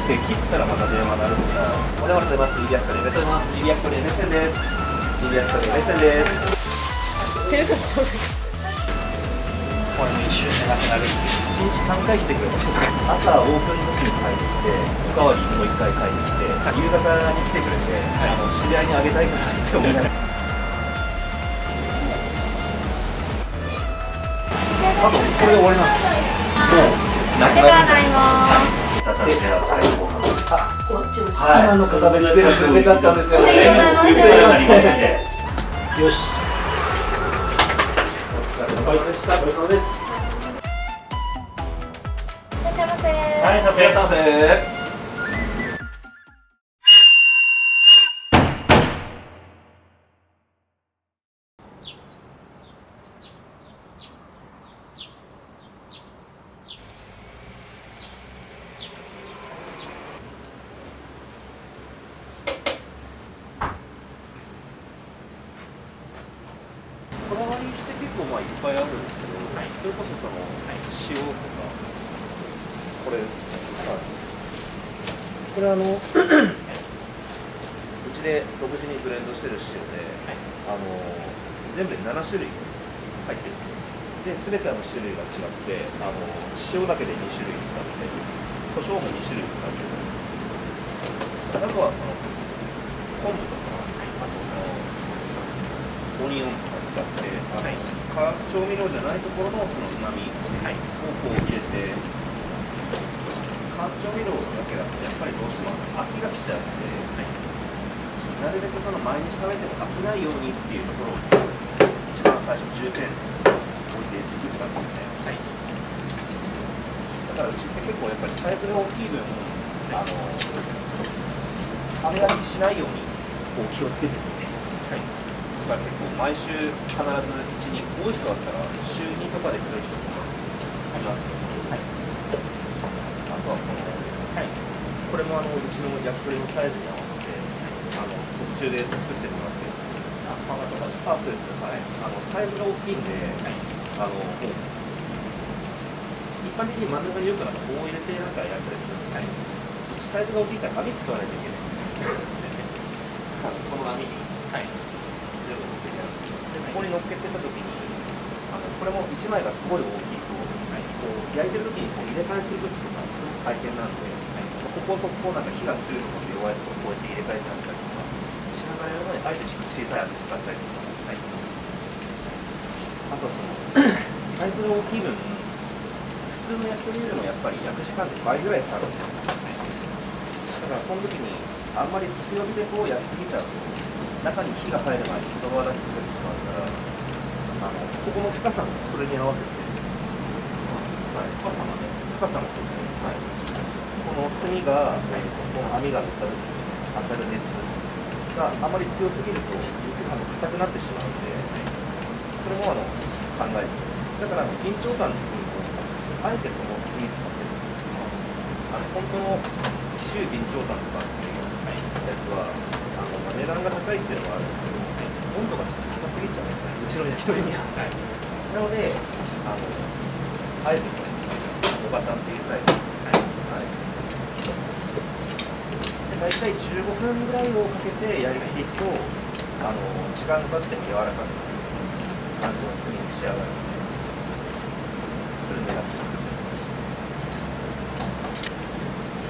OK 切ったらまた電話鳴るから。お電話出ます。リビアクトリー目線です。リビアクトリー目線です。リビアクトリー目線です。これも一瞬でなくなるっていう。1日3回来てくれた人とか、朝オープンの時に買いに来て、おかわりもう1回買いに来て、夕方に来てくれて、知り合いにあげたいからって思いながら。あとこれで終わりなんですか。もうなくなる。今の方で全部出ちゃったんですよね。よし。お疲れ様でした。ごちそうさまです。いらっしゃいませ。はい、いらっしゃいませ。こだわりって結構まあいっぱいあるんですけど、それこそその、塩とかこれ、これうちで独自にブレンドしてる塩で、全部で7種類入ってるんですよ。で、全て種類が違って、塩だけで2種類使って、胡椒も2種類使ってる。あとはその昆布とか、あとそのオニオンとか使って、化学調味料じゃないところのその旨味をこう入れて、化学調味料だけだとやっぱりどうしても飽きが来ちゃうので、なるべくその毎日食べても飽きないようにっていうところを一番最初重点置いて作ってたんですね。だからうちって結構やっぱりサイズが大きい分、雨焼きしないようにこう気をつけてるので、だから結構毎週必ずうちに多い人だったら週2とかで来る人とかありますね。あとはこれもうちの焼き鳥のサイズに合わせて特注で作ってもらってるんですけど、そうです。サイズが大きいんで、もう一般的に真ん中によく棒を入れてなんか焼いたりするんですけど、サイズが大きいから網使わないといけないんですよ。この網に全部乗っけてあるんですよ。で、ここに乗っけてた時にこれも1枚がすごい大きいと、こう焼いてる時にこう入れ替えする時とかすごく大変なんで、こことここなんか火が強いところと弱いところこうやって入れ替えてあったりとかしながらやるので、あえてちょっと小さい網使ったりとか、あとそのサイズが大きい分、普通の焼き鳥よりもやっぱり焼く時間って倍ぐらいかかるんですよ。だからその時にあんまり強火でこう焼きすぎちゃうと、中に火が入る前に外側だけ焦げてしまうから、ここの深さもそれに合わせて、深さもですね、この炭が、この網が乗った時に当たる熱があまり強すぎると硬くなってしまうので、それも考えて、だから備長炭の炭もあえてこの炭使ってるんですよ。本当の紀州備長炭とかっていうやつは値段が高いっていうのがあるんですけど、温度がちょっと高すぎちゃうんですね、うちの焼き鳥には。なのであえて小型っていうタイプ。大体15分ぐらいをかけて焼いていくと、時間かかっても柔らかくなる感じの炭に仕上がるので、それを狙って作ってます。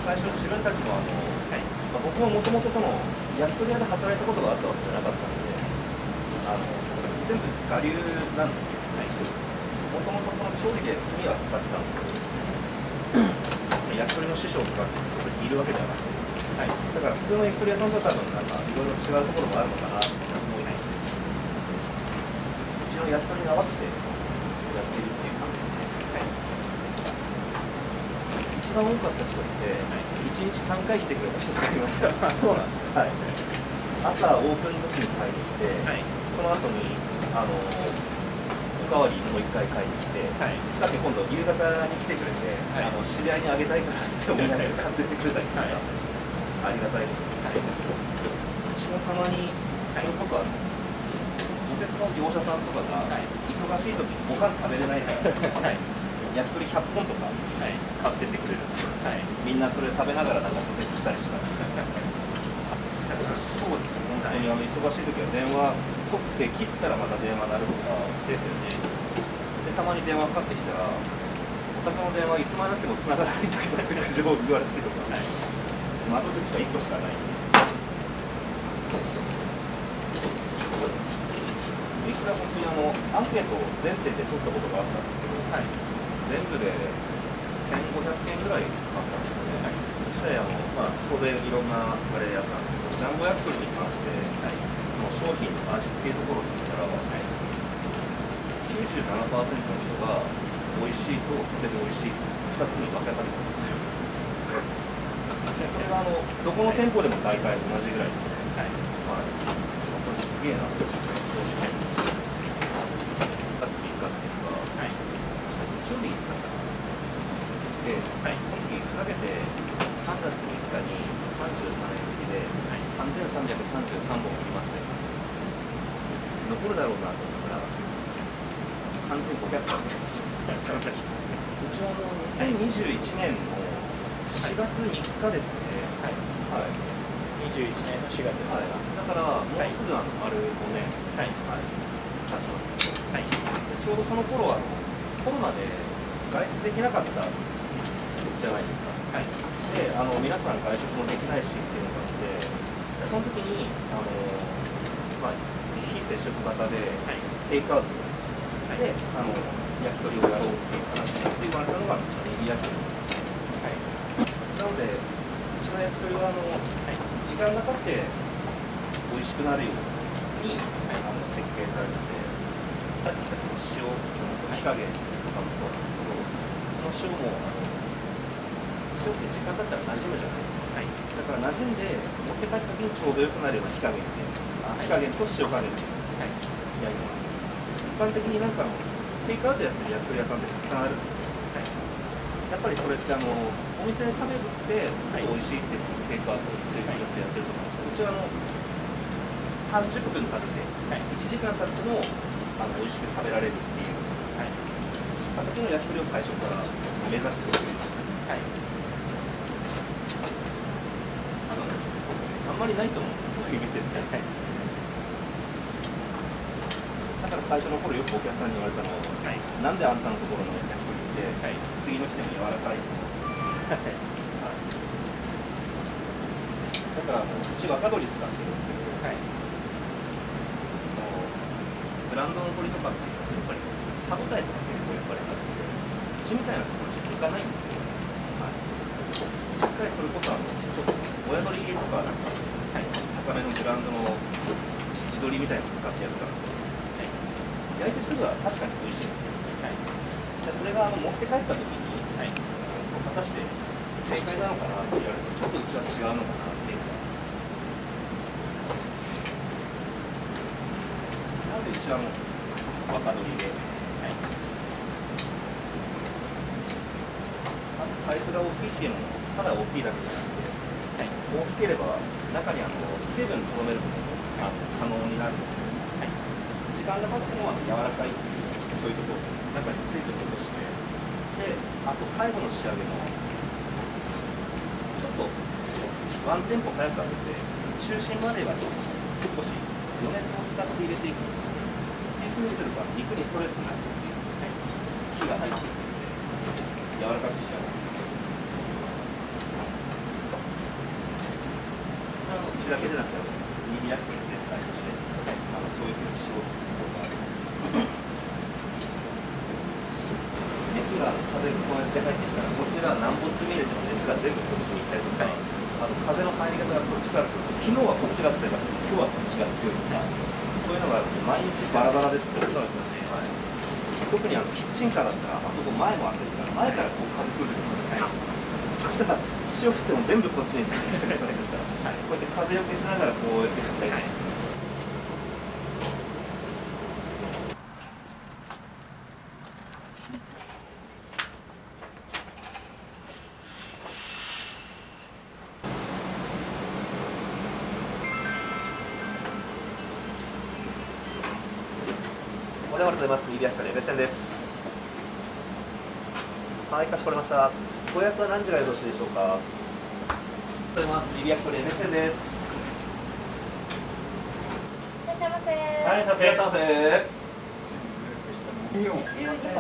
最初自分たちも僕ももともとその焼き鳥屋で働いたことがあったわけじゃなかったので、全部我流なんですけど、もともとその調理で炭は使ってたんですけど、その焼き鳥の師匠とかっているわけではなくて、だから普通の焼き鳥屋さんと多分なんかいろいろ違うところもあるのかなと思います。うちの焼き鳥に合わせてやっているっていう感じですね。一番多かった人って1日3回来てくれた人とかいました。そうなんですね。朝オープンの時に買いに来て、その後におかわりもう1回買いに来て、そしたら今度夕方に来てくれて、知り合いにあげたいからって思いながら買ってってくれたりとか、ありがたいです。うちもたまにそれこそ除雪の業者さんとかが忙しい時にご飯食べれないから、焼き鳥100本とか買ってってくれるんですよ。みんなそれ食べながらなんか除雪したりします。そうですね、本当に忙しい時は電話取って切ったらまた電話鳴るとかですよね。でたまに電話かかってきたら、お宅の電話いつまでたっても繋がらないんだけどって感じを言われてとか、窓口が1個しかないんで。いくら本当にアンケートを全店で取ったことがあったんですけど、全部で1500件ぐらいあったんですよね。そしたら当然いろんなあれやったんですけど、ジャンボ焼き鳥に関して、もう商品の味っていうところに言ったら、97% の人が美味しいととても美味しいと2つに分けたりなんですよ。でそれがどこの店舗でも大体同じぐらいですね。これすげえなと思って。9月3日っていうのが、確か日曜日だったかな。で、その時ふざけて3月3日に33円引きで3333本売りますって言ったんですよ。残るだろうなと思ったら3500本売りました。うちは2021年の4月3日ですね。21年の4月ですか。だからもうすぐ丸5年経ちます。ちょうどその頃はコロナで外出できなかったじゃないですか。で皆さん外出もできないしっていうのがあって、その時に非接触型でテイクアウトで焼き鳥をやろうっていう話で言われたのがうちのネギ焼き鳥です。なのでうちの焼き鳥は時間が経って美味しくなるように設計されてて、さっき言ったその塩の火加減とかもそうなんですけど、その塩も塩って時間経ったら馴染むじゃないですか。だから馴染んで持って帰った時にちょうどよくなるような火加減で、火加減と塩加減でやります。一般的にテイクアウトやってる焼き鳥屋さんってたくさんあるんですよ。やっぱりそれってお店で食べるってすごい美味しいってテイクアウトっていう形でやってると思うんですけど、うちは30分経って1時間経っても美味しく食べられるっていう形の焼き鳥を最初から目指して作りました。あんまりないと思うんですよ、そういう店って。だから最初の頃よくお客さんに言われたのは、なんであんたのところの焼き鳥って次の日でも柔らかいの？だからうち若鶏使ってるんですけど、ブランドの鶏とかってやっぱり歯応えとか結構やっぱりあって、うちみたいなところちょっといかないんですよ。一回それこそちょっと親鶏とか高めのブランドの地鶏みたいなのを使ってやってたんですけど、焼いてすぐは確かに美味しいんですよ。じゃあそれが持って帰った時に、果たして正解なのかなって言われると、ちょっとうちは違うのかなっていうか。なのでうちは若鶏で、サイズが大きいっていうのもただ大きいだけじゃなくて、大きければ中に水分とどめることも可能になるので、時間が経っても柔らかいっていう、そういうところです。中に水分を落として、であと最後の仕上げもちょっとワンテンポ早く上げて、中心までは少し余熱を使って入れていくので、そうすれば肉にストレスなく火が入っていくので柔らかく仕上がる。うちだけでなくて握り焼き鳥全体としてそういうふうにしようということがある。熱が風がこうやって入ってきたら、こっちがなんぼ炭入れても熱が全部こっちに行ったりとか、風の入り方がこっちから来ると、昨日はこっちが強かったけど今日はこっちが強いとか、そういうのがあるので毎日バラバラですけど、そうですよね。特にキッチンカーだったらあそこ前も開けるから前からこう風来るとかですね。そしたら塩振っても全部こっちに来てくれますから、こうやって風よけしながらこうやって振ったりして。おはようございます。握り焼き鳥目線です。はい、かしこまりました。ご予約は何時がよろしいでしょうか。ありがとうございます。リビ焼き鳥目線です。いらっしゃいませ。はい、いらっしゃいませ。いいよ。すみません、ですね。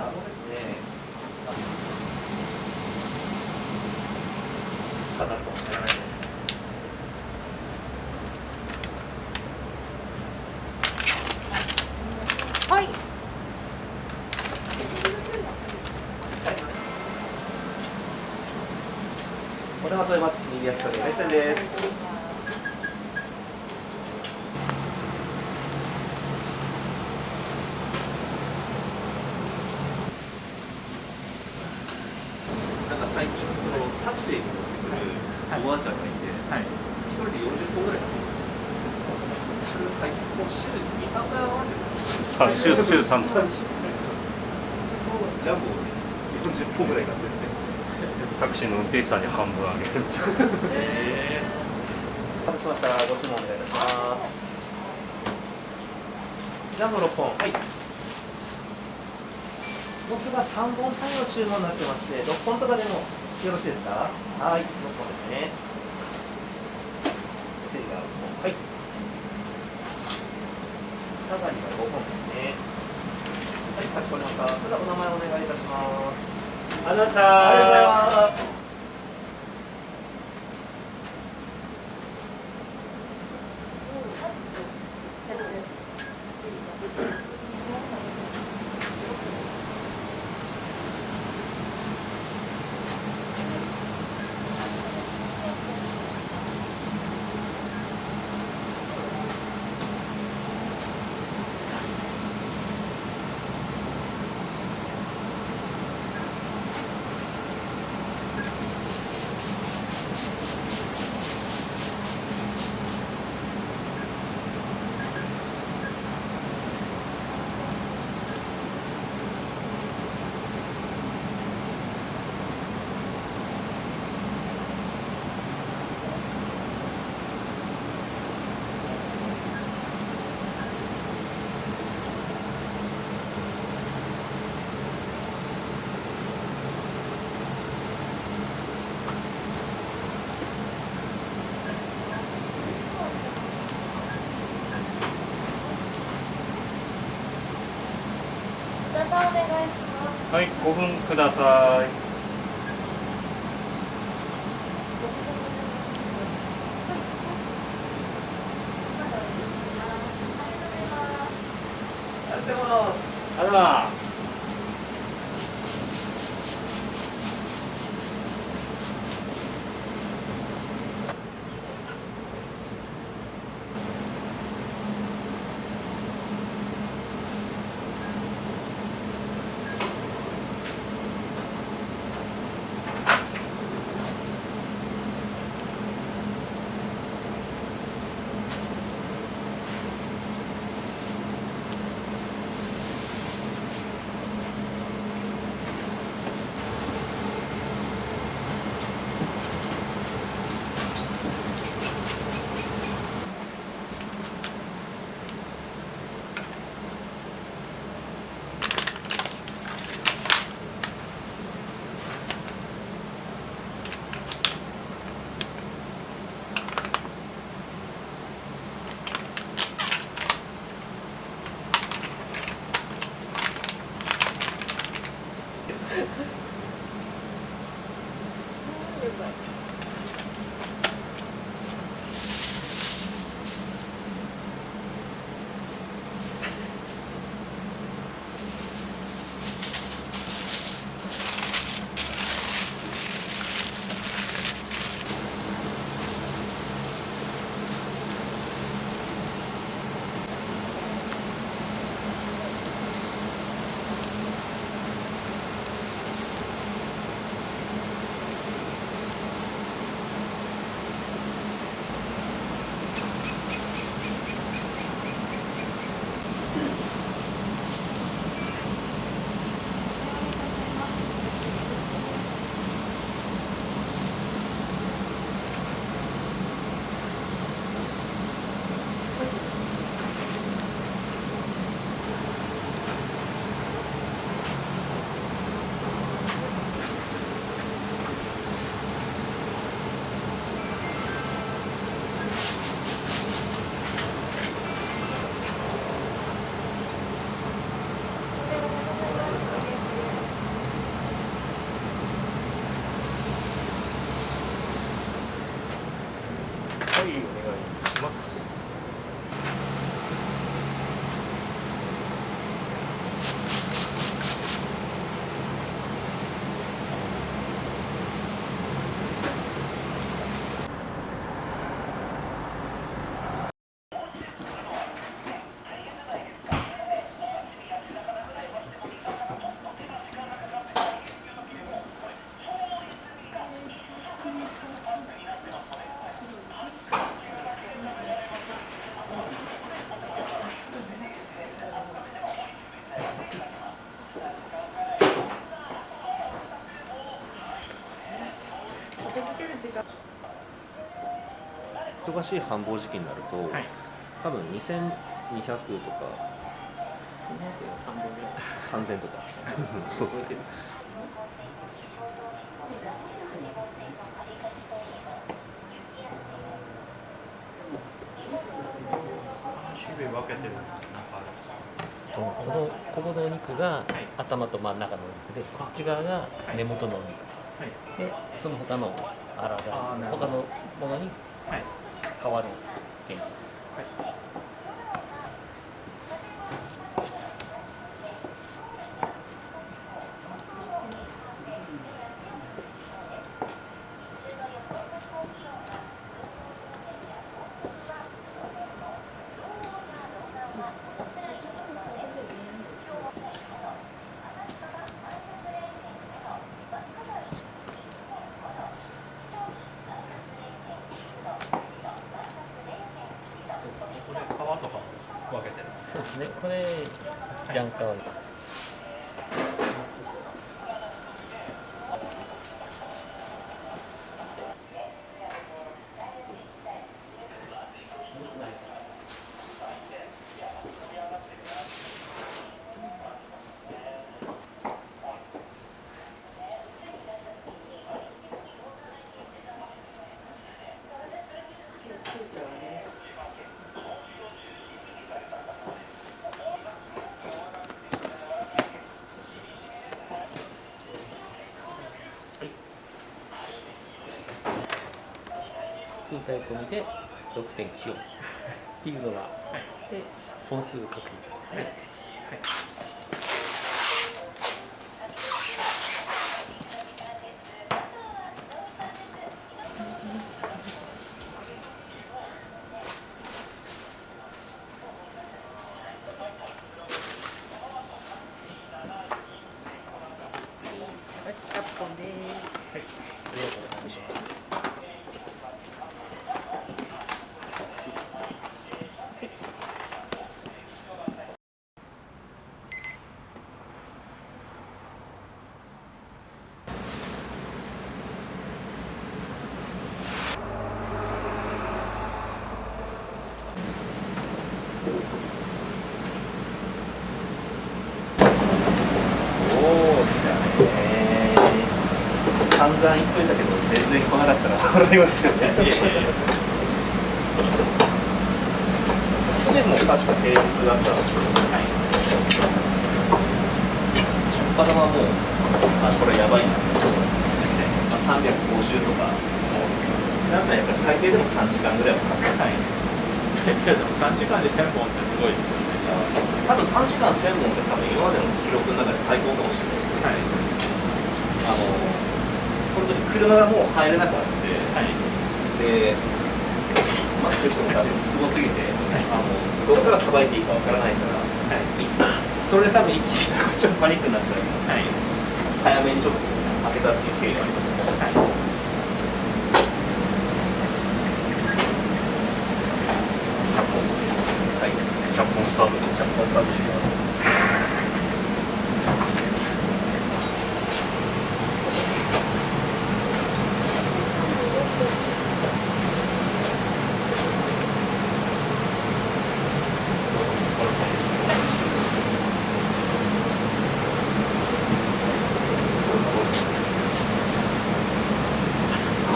かなるかもしれない。はい。お電話とざいます。リビ焼き鳥目線です。なんか最近そのタクシーに乗ってくるおばあちゃんがいて、はい。一人で40本ぐらい。それ最近もう週2、3回会われてる。週3回。ジャンボを40本ぐらい買ってて。タクシーの運転手さんに半分あげるんですよ。お待たせしました。ご注文お願いいたします。ジャンボ6本。はい。もつが3本単位の注文になってまして、6本とかでもよろしいですか。はい、6本ですね。セリが6本。はい。サガリが5本ですね。はい、かしこまりました。それではお名前お願いいたします。ありがとうございました。ありがとうございます。お願いします。はい、5分ください。ありがとうございます。ありがとうございます。お忙しい繁忙時期になると、はい。多分2200とか3本ぐらい。 3000とかそうそう種類分けてるのなんかあるんですか？ここのお肉が頭と真ん中のお肉で、こっち側が根元のお肉、はい。でその他のあらがあーなるほど他のものにはい。変わる現地です。これ皮とかも分けてるんですそうですね。これジャンカワ。数回込みで 6.14 っていうのが、で本数確認、100本です。ありがとうございました。そうですかね。散々言っといたけど全然来なかったら笑いますよね。去年も確か平日だったんですけど、初っ端はもうこれやばいな、350とかなんかやっぱり最低でも3時間ぐらいはかかる。でも3時間で1000本ってすごいですよね。多分3時間1000本って多分今までの記録の中で最高かもしれないですけど、本当に車がもう入れなくなって、で、まあ、来る人も多分すごすぎて、どこからさばいていいかわからないから、それで多分一気に来たらちょっとパニックになっちゃうから、早めにちょっと開けたっていう経緯がありましたね。はい、ジャポンサブ。ジャパンサービス入れます。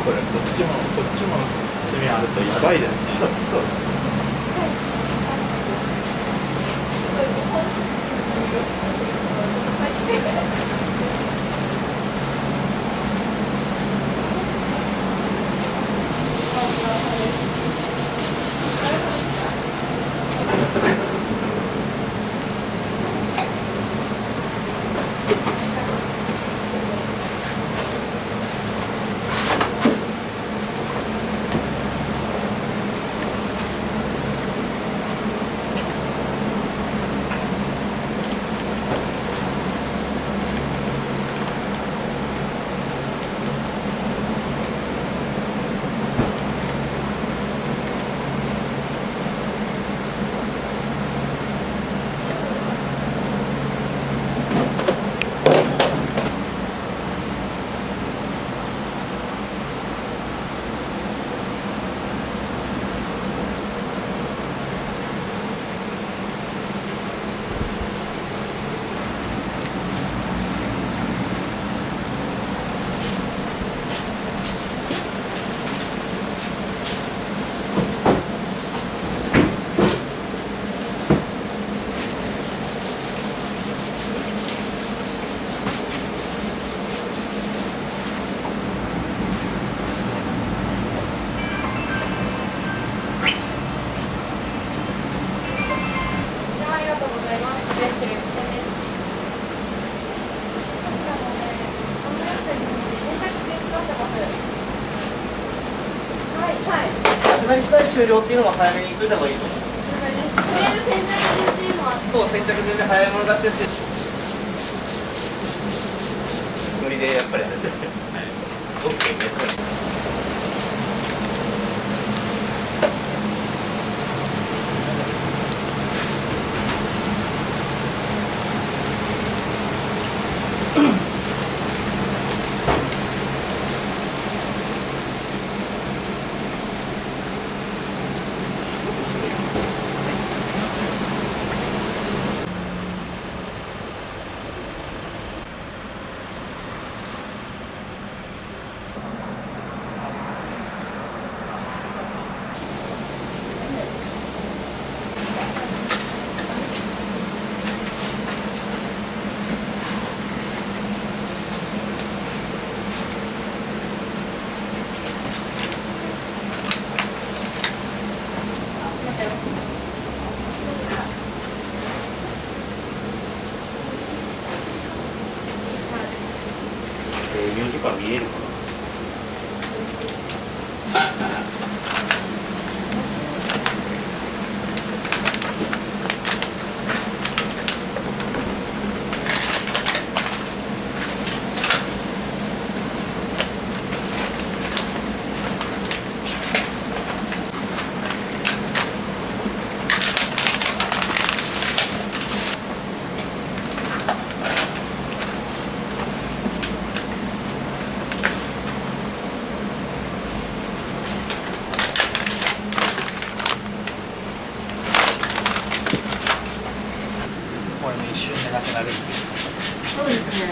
これこっちも炭あるとやばいですね。そうです。なり次第終了っていうのも早めに行っといた方がいいと思う。とりあえず先着順っていうのはそう、先着順で早い者勝ちです。ノリでやっぱりあれですよね。オッケー、めっちゃ。4時間見えるかな。これも一瞬でなくなるっていう。そうですね。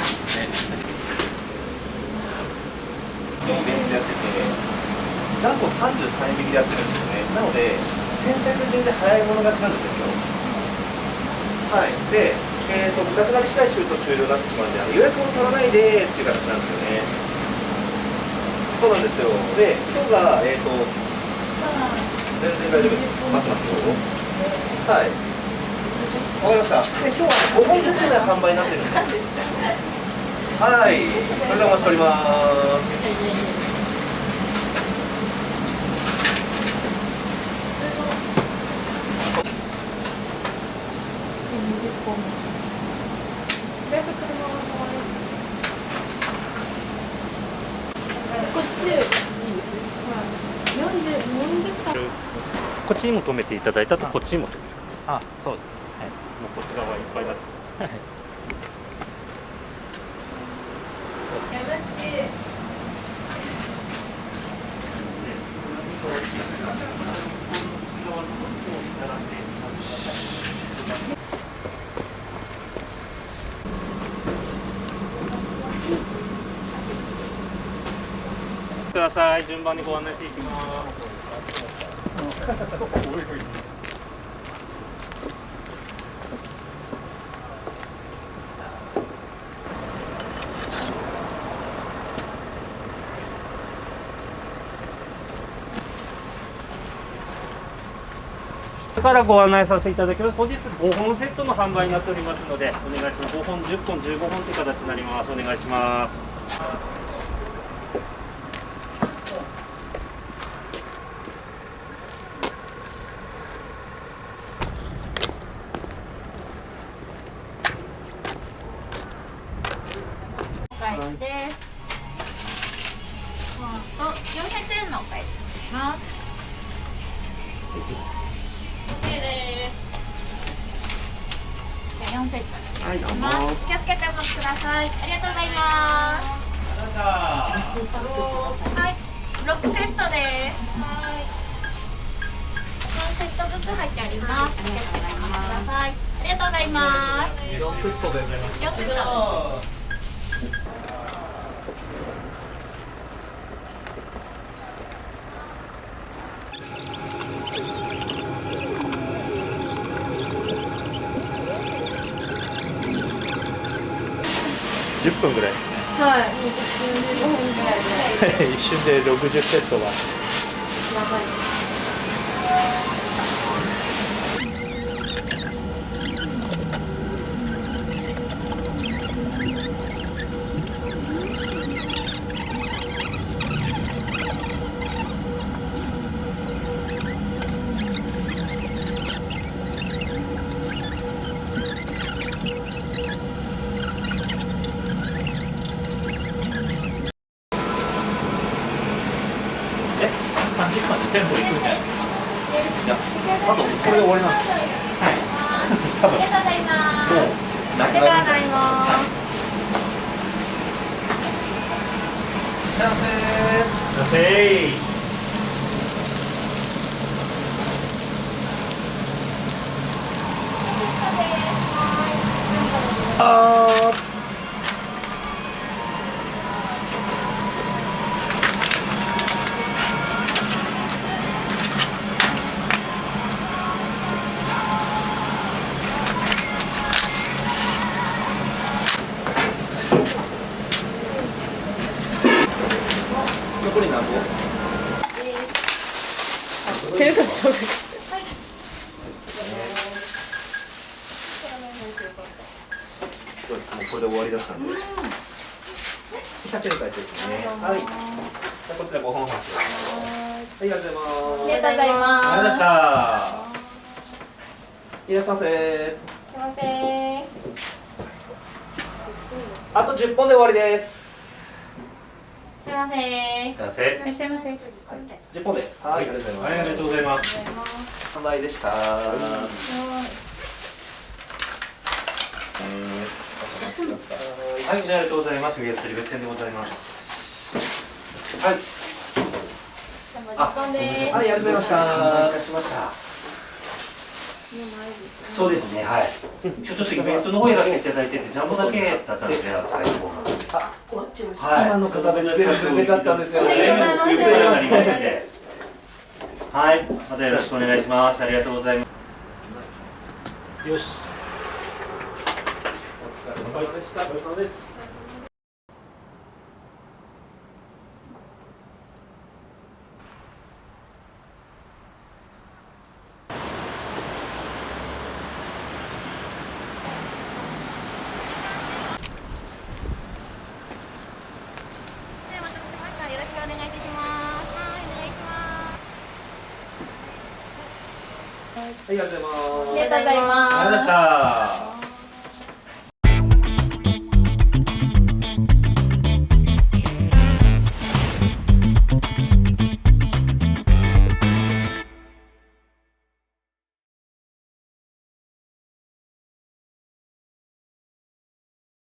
4面でやってて、ジャンプを33匹でやってるんですよね。なので、先着順で早い者勝ちなんですよ、今日。はい。で、なくなり次第シュート終了になってしまうんで、予約を取らないでっていう形なんですよね。そうなんですよ。で、今日が、全然大丈夫です。待ってますよ。はい。わかりました。で、今日は5本ずつで販売になってるんで。はい。それではお待ちしております。こっちいいです。40回。こっちにも止めていただいたと、こっちにも止める。あ、そうですね。もうこっち側いっぱいだって。よろしく。ください。順番にご案内していきます。からご案内させていただきます。本日5本セットの販売になっておりますので、お願いします。5本、10本、15本という形になります。お願いします。お返しです。400円のお返しになります。OK です。じゃあ4セットお願いします。気をつけてお持ちください。ありがとうございます。はい、6セットです。はい。4セットずつ入ってあります。気をつけてお持ちください。ありがとうございます。4セットでございます。 4セット。10分ぐらい。はい、もう15分ぐらいで。一瞬で60セットが。やばいです。で終わりなんですか？ありがとうございます。なありがとうございます。完成。完成。あ残り何個？手がそうです。そうですね、これで終わりだったんで。100円返しですね。はい。じゃあこちら5本発表。はい、ありがとうございます。ありがとうございありがとうございまます。した。いらっしゃいませ。すいません。あと10本で終わりです。すいません。完成。いらっしゃいませ。 10本です。はい、ありがとうございます。はい、ありがとうございます。販売でした。はい、ありがとうございます。宮崎別店でございます。はい。あ、時間です。はい、ありがとうございました。お待たせしました。そうですね、はい。今日ちょっとイベントの方やらせていただいてて、ジャンボだけだったので、最後は。今の方で全部出ちゃったんですよね。全部なりましたんで。はい、またよろしくお願いします。ありがとうございます。よし。お疲れ様でした。お疲れ様です。よろしくお願いいたします。はい、お願いします。はい、ありがとうございます。ありがとうございます。ありがとうございました。